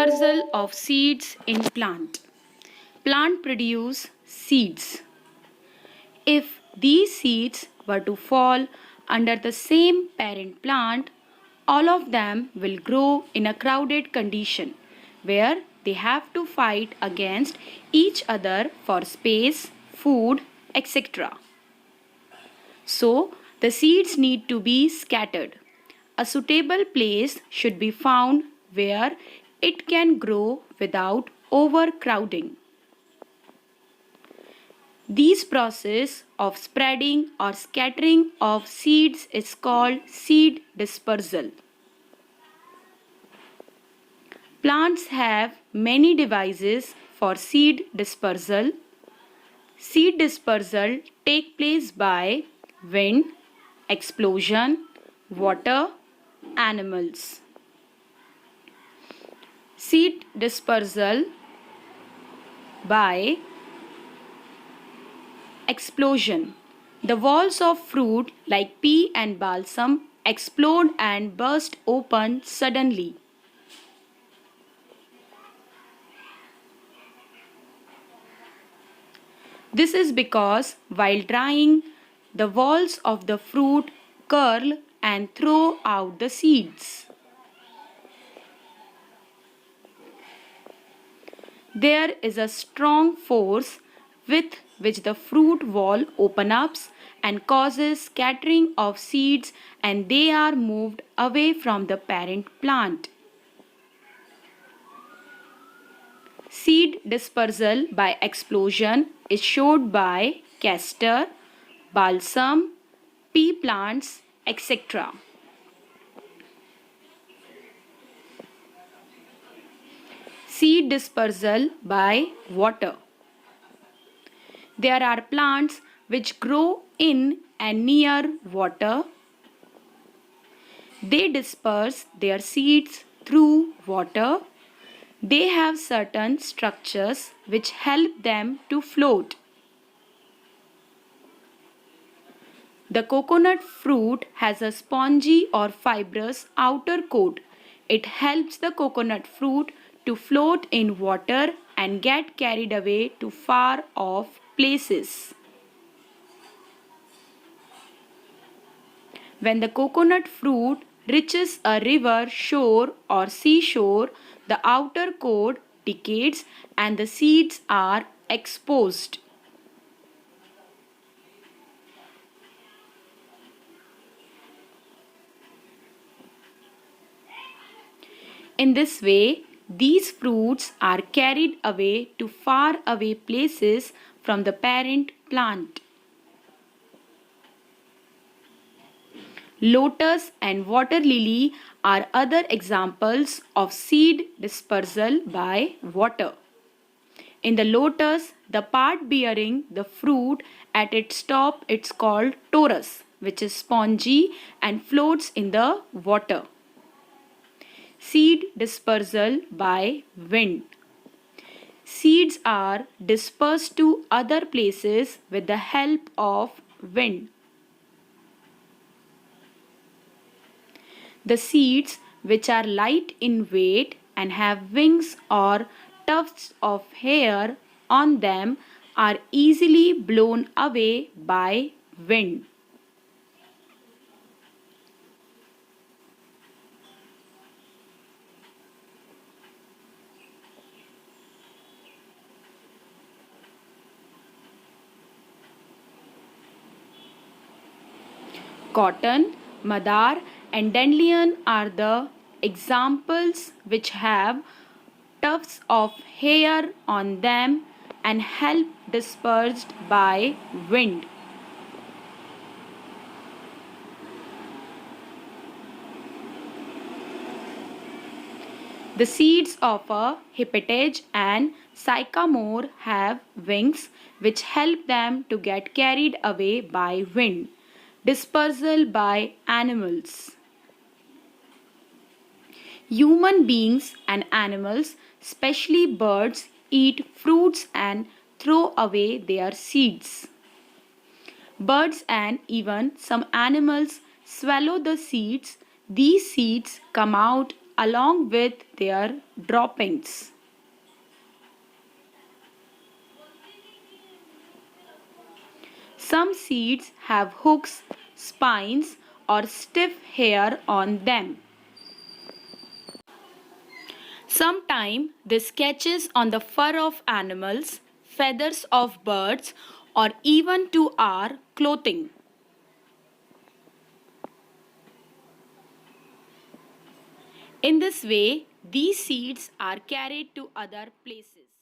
Dispersal of seeds in plant. Plant produce seeds. If these seeds were to fall under the same parent plant, all of them will grow in a crowded condition where they have to fight against each other for space, food, etc. So, the seeds need to be scattered. A suitable place should be found where it can grow without overcrowding. This process of spreading or scattering of seeds is called seed dispersal. Plants have many devices for seed dispersal. Seed dispersal takes place by wind, explosion, water, animals. Seed dispersal by explosion. The walls of fruit like pea and balsam explode and burst open suddenly. This is because while drying, the walls of the fruit curl and throw out the seeds. There is a strong force with which the fruit wall opens up and causes scattering of seeds, and they are moved away from the parent plant. Seed dispersal by explosion is shown by castor, balsam, pea plants, etc. Seed dispersal by water. There are plants which grow in and near water. They disperse their seeds through water. They have certain structures which help them to float. The coconut fruit has a spongy or fibrous outer coat. It helps the coconut fruit to float in water and get carried away to far off places. When the coconut fruit reaches a river shore or seashore, the outer coat decays and the seeds are exposed. In this way, these fruits are carried away to far away places from the parent plant. Lotus and water lily are other examples of seed dispersal by water. In the lotus, the part bearing the fruit at its top is called torus, which is spongy and floats in the water. Seed dispersal by wind. Seeds are dispersed to other places with the help of wind. The seeds, which are light in weight and have wings or tufts of hair on them, are easily blown away by wind. Cotton, madar, and dandelion are the examples which have tufts of hair on them and help dispersed by wind. The seeds of a hippage and sycamore have wings which help them to get carried away by wind. Dispersal by animals. Human beings and animals, especially birds, eat fruits and throw away their seeds. Birds and even some animals swallow the seeds. These seeds come out along with their droppings. Some seeds have hooks, spines, or stiff hair on them. Sometimes this catches on the fur of animals, feathers of birds, or even to our clothing. In this way, these seeds are carried to other places.